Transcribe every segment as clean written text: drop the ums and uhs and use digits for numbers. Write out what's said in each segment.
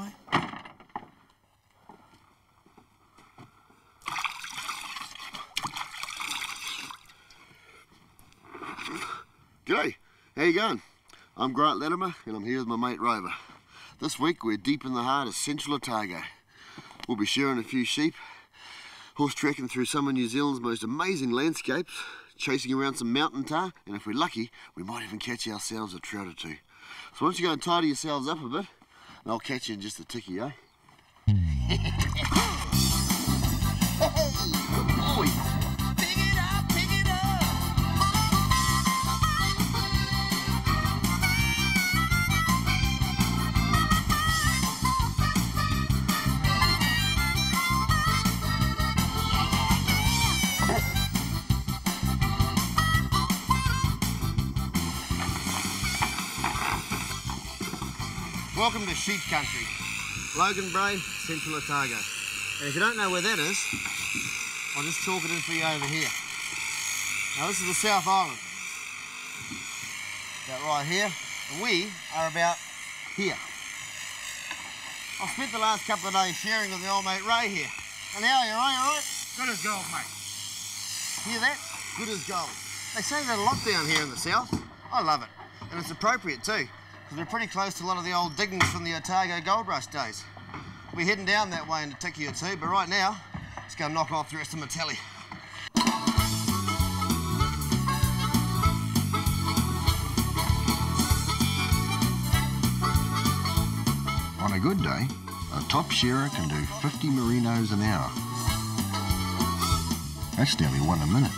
mate? G'day, how you going? I'm Grant Latimer and I'm here with my mate Rover. This week we're deep in the heart of central Otago. We'll be shearing a few sheep, horse trekking through some of New Zealand's most amazing landscapes, chasing around some mountain tar, and if we're lucky, we might even catch ourselves a trout or two. So why don't you go and tidy yourselves up a bit, and I'll catch you in just a ticky, eh? Hey, good boy! Pick it up, pick it up. Welcome to sheep country, Logan Brae, Central Otago. And if you don't know where that is, I'll just chalk it in for you over here. Now this is the South Island, about right here, and we are about here. I've spent the last couple of days sharing with the old mate Ray here. And how are you, Ray, all right? Good as gold, mate. Hear that? Good as gold. They say there's a lot down here in the south. I love it. And it's appropriate too, because we're pretty close to a lot of the old diggings from the Otago gold rush days. We're heading down that way in a ticky or two, but right now, let's go knock off the rest of my telly. On a good day, a top shearer can do 50 merinos an hour. That's nearly one a minute.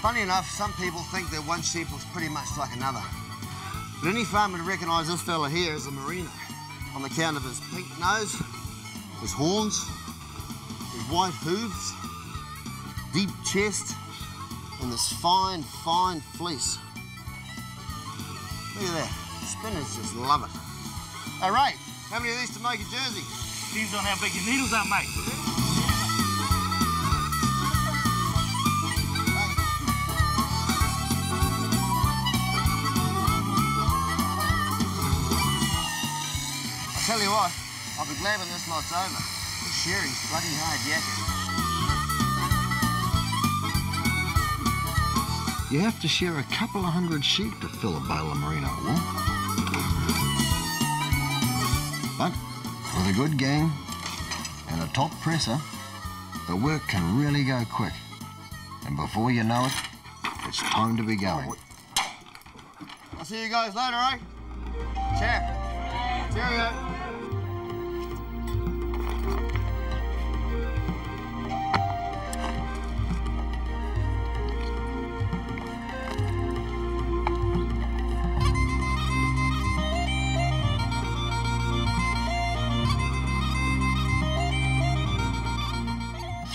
Funny enough, some people think that one sheep looks pretty much like another. But any farmer would recognise this fella here as a merino on the count of his pink nose, his horns, his white hooves, deep chest, and this fine, fine fleece. Look at that. Spinners just love it. Hey, Ray, how many of these to make a jersey? Depends on how big your needles are, mate. Tell you what, I'll be glad when this lot's over. The shearing's bloody hard yakking. You have to shear a couple of hundred sheep to fill a bale of merino wool. But with a good gang and a top presser, the work can really go quick. And before you know it, it's time to be going. I'll see you guys later, eh? Ciao. Cheerio.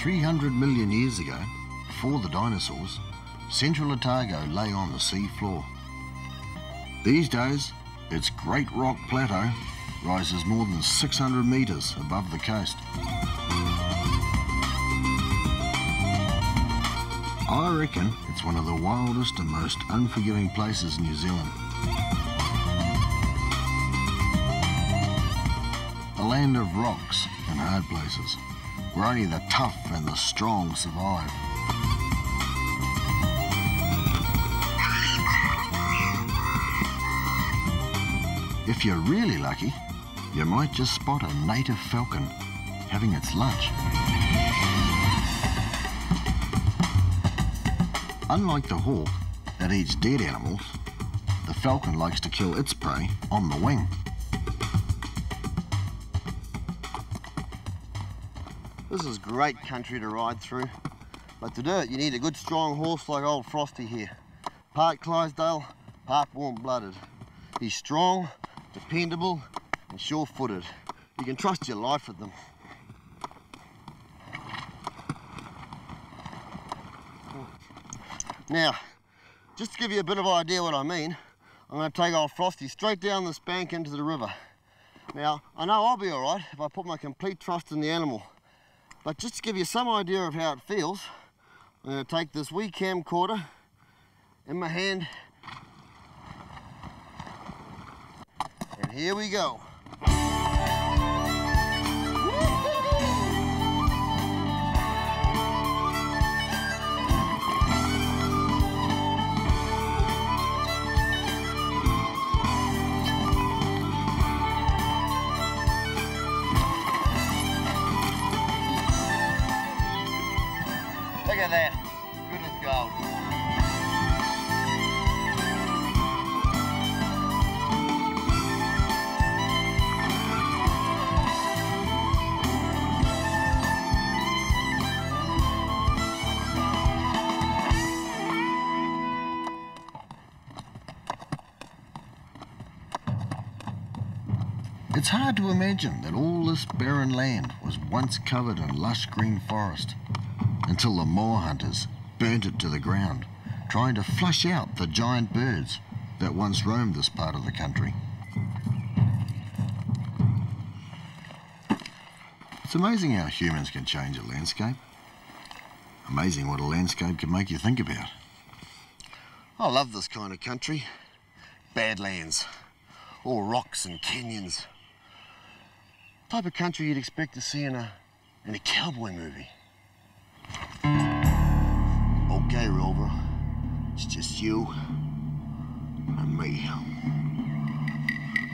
300 million years ago, before the dinosaurs, Central Otago lay on the sea floor. These days, its Great Rock Plateau rises more than 600 metres above the coast. I reckon it's one of the wildest and most unforgiving places in New Zealand. A land of rocks and hard places, where only the tough and the strong survive. If you're really lucky, you might just spot a native falcon having its lunch. Unlike the hawk that eats dead animals, the falcon likes to kill its prey on the wing. This is great country to ride through, but to do it you need a good strong horse like old Frosty here. Part Clydesdale, part warm-blooded. He's strong, dependable and sure-footed. You can trust your life with them. Now, just to give you a bit of idea what I mean, I'm going to take old Frosty straight down this bank into the river. Now, I know I'll be all right if I put my complete trust in the animal. But just to give you some idea of how it feels, I'm going to take this wee camcorder in my hand. And here we go. Look at that, good as gold. It's hard to imagine that all this barren land was once covered in lush green forest until the moor hunters burnt it to the ground, trying to flush out the giant birds that once roamed this part of the country. It's amazing how humans can change a landscape. Amazing what a landscape can make you think about. I love this kind of country. Badlands, all rocks and canyons. Type of country you'd expect to see in a cowboy movie. Okay, Rover, it's just you and me.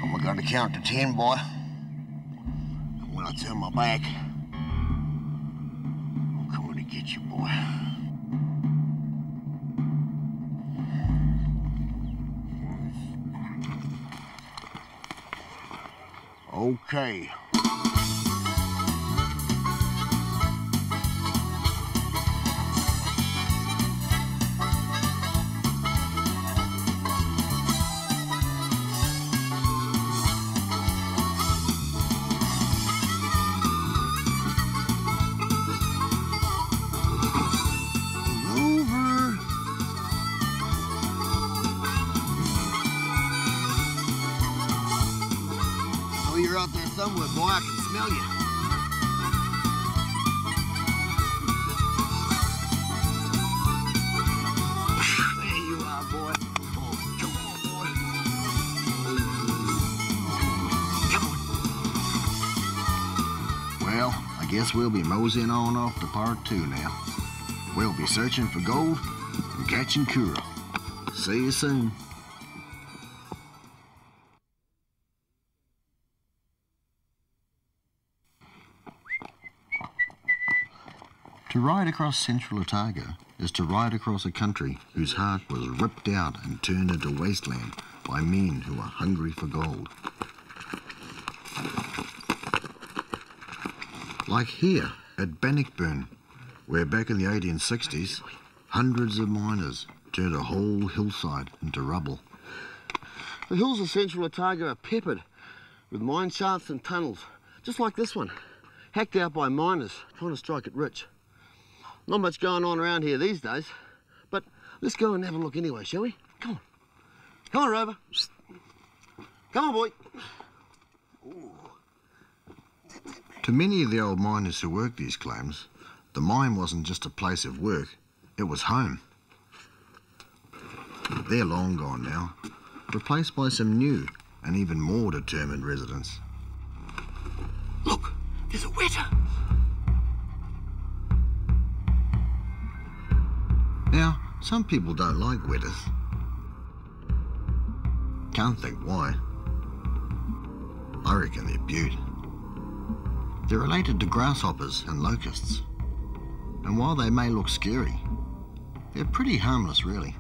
I'm gonna count to 10, boy. And when I turn my back, I'm coming to get you, boy. Okay. You're out there somewhere, boy. I can smell you. There you are, boy. Oh, come on, boy. Come on. Well, I guess we'll be moseying on off to part 2 now. We'll be searching for gold and catching Kuro. See you soon. To ride across central Otago is to ride across a country whose heart was ripped out and turned into wasteland by men who are hungry for gold. Like here at Bannockburn, where back in the 1860s, hundreds of miners turned a whole hillside into rubble. The hills of central Otago are peppered with mine shafts and tunnels, just like this one, hacked out by miners trying to strike it rich. Not much going on around here these days, but let's go and have a look anyway, shall we? Come on. Come on, Rover. Come on, boy. Ooh. To many of the old miners who worked these claims, the mine wasn't just a place of work, it was home. They're long gone now, replaced by some new and even more determined residents. Look, there's a weta. Now, some people don't like wetters. Can't think why. I reckon they're beaut. They're related to grasshoppers and locusts. And while they may look scary, they're pretty harmless, really.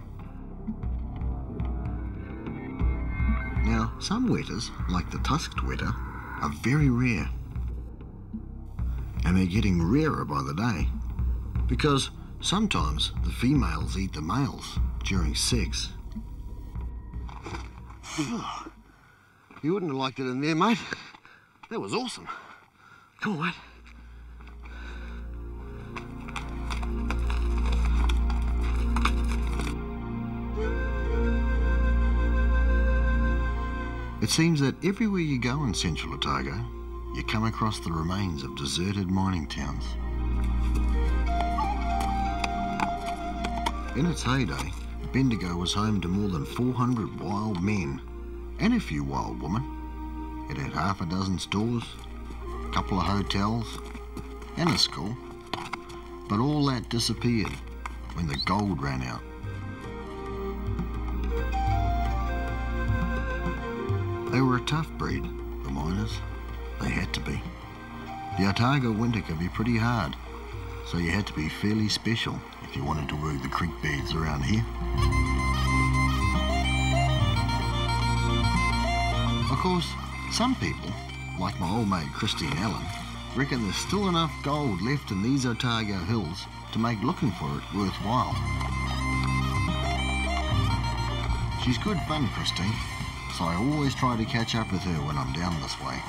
Now, some wetters, like the tusked wetter, are very rare. And they're getting rarer by the day, because sometimes the females eat the males during sex. You wouldn't have liked it in there, mate. That was awesome. Come on, mate. It seems that everywhere you go in Central Otago, you come across the remains of deserted mining towns. In its heyday, Bendigo was home to more than 400 wild men and a few wild women. It had half a dozen stores, a couple of hotels and a school. But all that disappeared when the gold ran out. They were a tough breed, the miners. They had to be. The Otago winter could be pretty hard, so you had to be fairly special if you wanted to work the creek beds around here. Of course, some people, like my old mate Christine Allen, reckon there's still enough gold left in these Otago hills to make looking for it worthwhile. She's good fun, Christine, so I always try to catch up with her when I'm down this way.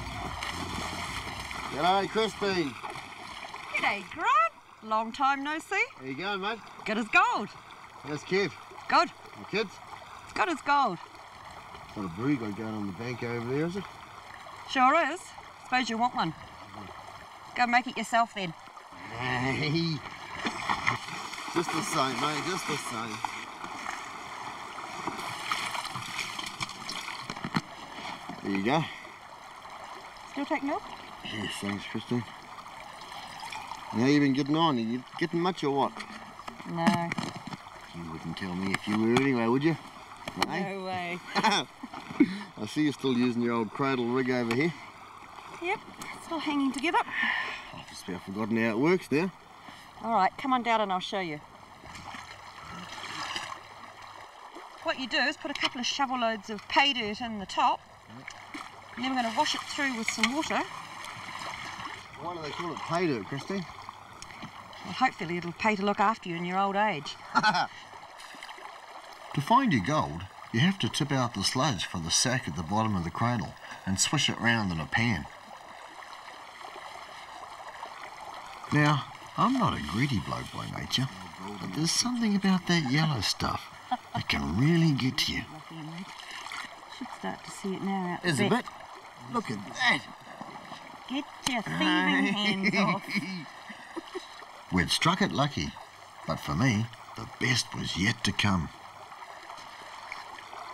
G'day, Christine. G'day, Grant. Long time no see. How you going, mate? Good as gold. How's Kev? Good. The kids? It's good as gold. Got a brew got going on the bank over there, is it? Sure is. Suppose you want one. Go make it yourself then. Hey. Just the same, mate, just the same. There you go. Still take milk? Yes, thanks, Christine. How you been getting on? Are you getting much or what? No. You wouldn't tell me if you were anyway, would you? No way. I see you're still using your old cradle rig over here. Yep, still hanging together. I've just about forgotten how it works now. All right, come on down and I'll show you. What you do is put a couple of shovel loads of pay dirt in the top, and then we're going to wash it through with some water. Why do they call it pay dirt, Christine? Well, hopefully it'll pay to look after you in your old age. To find your gold, you have to tip out the sludge from the sack at the bottom of the cradle and swish it round in a pan. Now, I'm not a greedy bloke by nature, but there's something about that yellow stuff that can really get to you. Should start to see it now out There's the a back. bit. Look at that. Get your thieving hands off. We'd struck it lucky, but for me, the best was yet to come.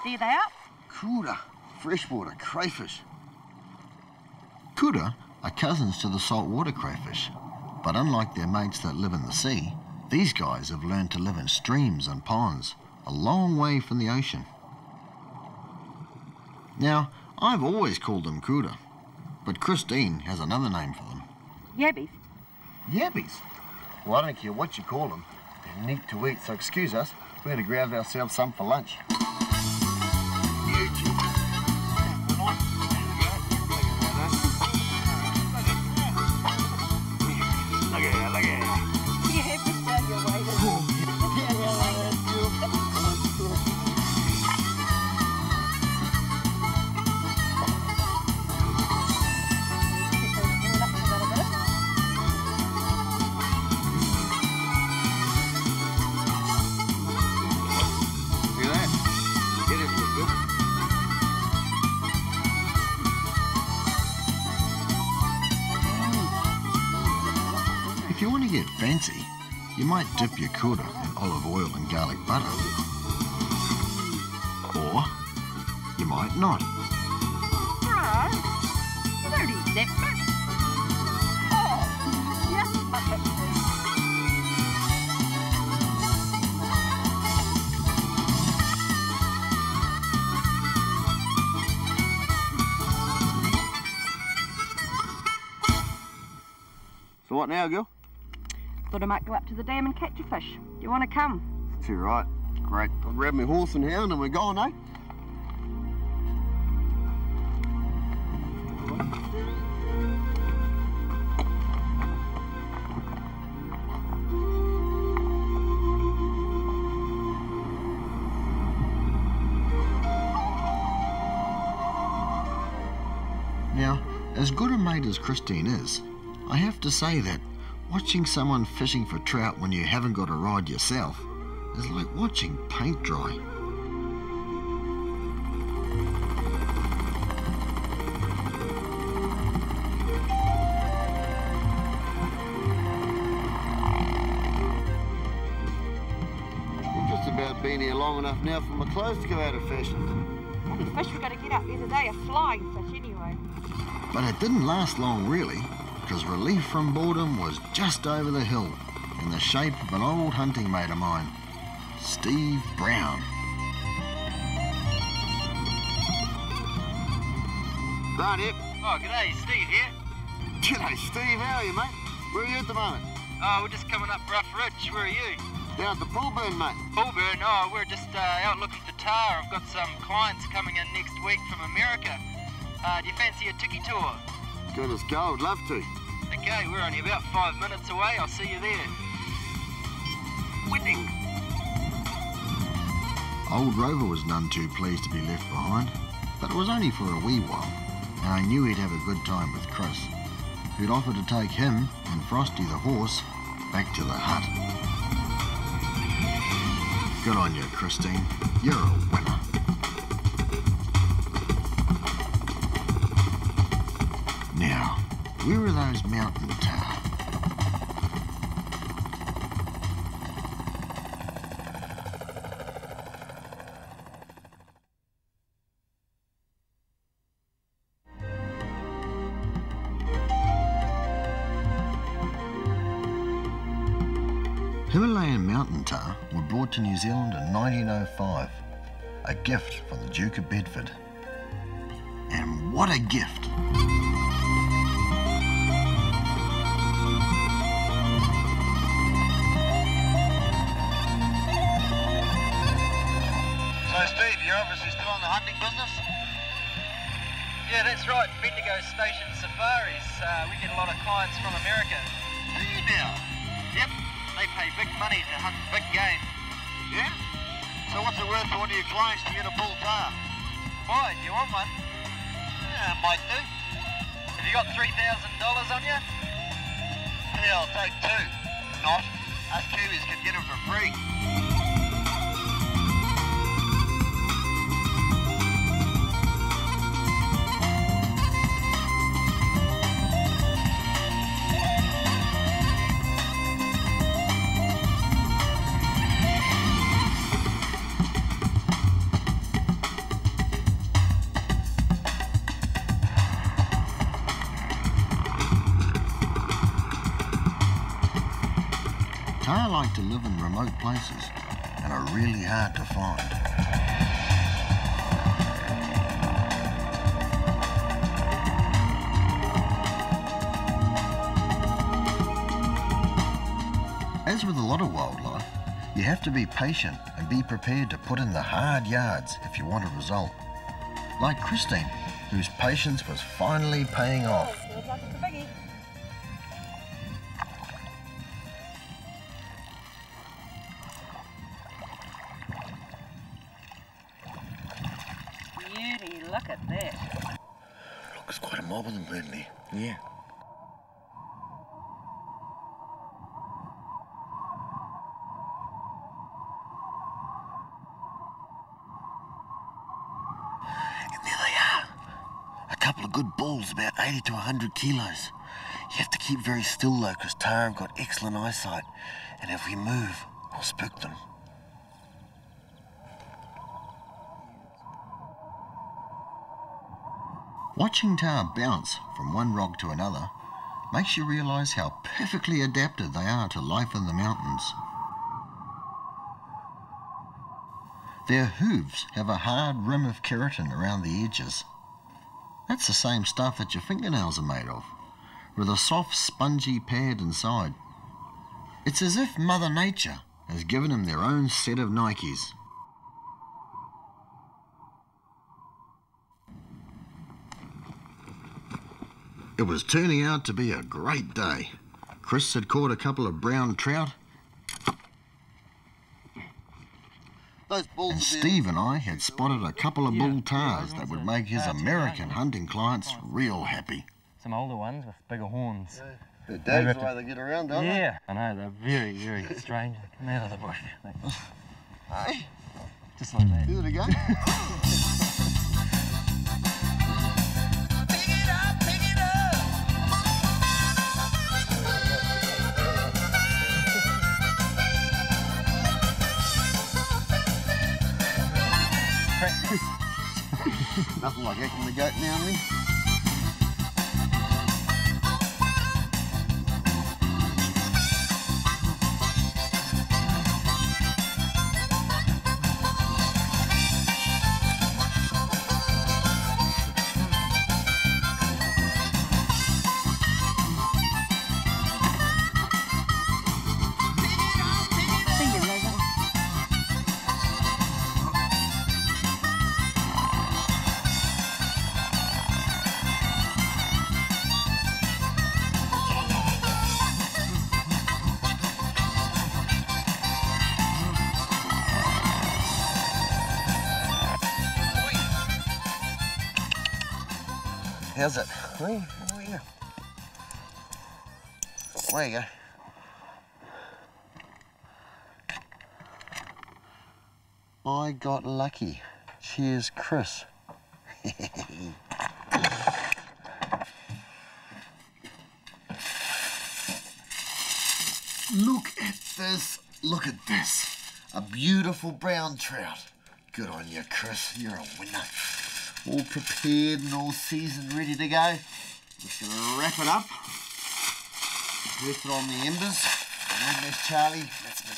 There they are. Kura, freshwater crayfish. Kura are cousins to the saltwater crayfish, but unlike their mates that live in the sea, these guys have learned to live in streams and ponds, a long way from the ocean. Now, I've always called them kura, but Christine has another name for them. Yabbies. Yabbies. Well, I don't care what you call them. They're neat to eat, so excuse us. We're going to grab ourselves some for lunch. If you want to get fancy, you might dip your kura in olive oil and garlic butter. Or you might not. Right. You don't eat that much. Oh, yes. So what now, girl? Thought I might go up to the dam and catch a fish. Do you want to come? Too right. Great. I'll grab my horse and hound and we're gone, eh? Now, as good a mate as Christine is, I have to say that watching someone fishing for trout when you haven't got a rod yourself is like watching paint dry. been here long enough now for my clothes to go out of fashion. And the fish we're going to get up there today are flying fish anyway. But it didn't last long, really, because relief from boredom was just over the hill in the shape of an old hunting mate of mine, Steve Brown. Right, Ep. Oh, g'day, Steve here. G'day, Steve. How are you, mate? Where are you at the moment? Oh, we're just coming up Rough Ridge. Where are you? Down at the Bullburn, mate. Bullburn? Oh, we're just out looking for tar. I've got some clients coming in next week from America. Do you fancy a tiki tour? Good as gold. Love to. Okay, we're only about 5 minutes away. I'll see you there. Winning. Old Rover was none too pleased to be left behind, but it was only for a wee while, and I knew he'd have a good time with Chris, who'd offered to take him and Frosty the horse back to the hut. Good on you, Christine. You're a winner. Now, where are those mountain tar? Himalayan mountain tar were brought to New Zealand in 1905, a gift from the Duke of Bedford. And what a gift! So Steve, you're obviously still on the hunting business? Yeah, that's right. Bendigo Station Safaris. We get a lot of clients from America. Do you now? Yep, they pay big money to hunt big game. Yeah? So what's it worth for one of your clients to get a bull tar? Why, do you want one? Yeah, might do. Have you got $3,000 on you? Yeah, I'll take two. Not. Us Kiwis can get them for free. Tar like to live in remote places and are really hard to find. As with a lot of wildlife, you have to be patient and be prepared to put in the hard yards if you want a result. Like Christine, whose patience was finally paying off. Feels like it's a biggie. Beauty, look at that. Look, it's quite a mob of them, Burnley. Yeah. And there they are. A couple of good bulls, about 80 to 100 kilos. You have to keep very still though, because tar have got excellent eyesight. And if we move, we'll spook them. Watching tar bounce from one rock to another makes you realise how perfectly adapted they are to life in the mountains. Their hooves have a hard rim of keratin around the edges. That's the same stuff that your fingernails are made of, with a soft, spongy pad inside. It's as if Mother Nature has given them their own set of Nikes. It was turning out to be a great day. Chris had caught a couple of brown trout, Those bulls and are Steve and I had spotted a couple of bull tars that would make his American hunting clients real happy. Some older ones with bigger horns. They're dags the way they get around, don't Yeah, I know, they're very, very strange. They come out of the bush. they? Hey, Just like that. do it again. Pick it up, pick it up. Nothing like acting the goat now and then. How's it? Where you go? There you go. I got lucky. Cheers, Chris. Look at this. Look at this. A beautiful brown trout. Good on you, Chris. You're a winner. All prepared and all seasoned, ready to go. Just going to wrap it up. Left it on the embers. And there's Charlie. That's my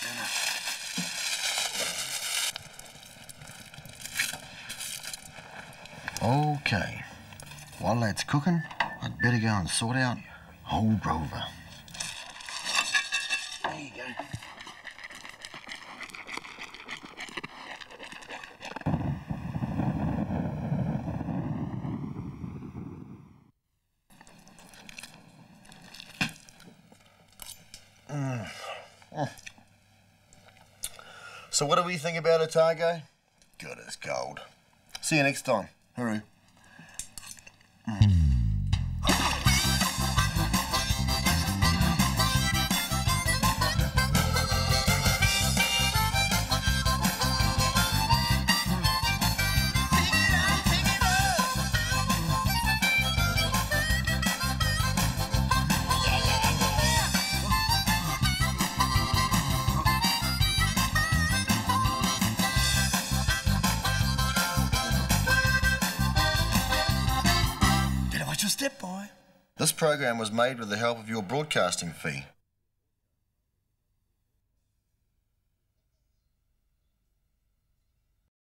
dinner. Okay. While that's cooking, I'd better go and sort out old Rover. There you go. So what do we think about Otago? Good as gold. See you next time. Hooroo. Step by. This program was made with the help of your broadcasting fee.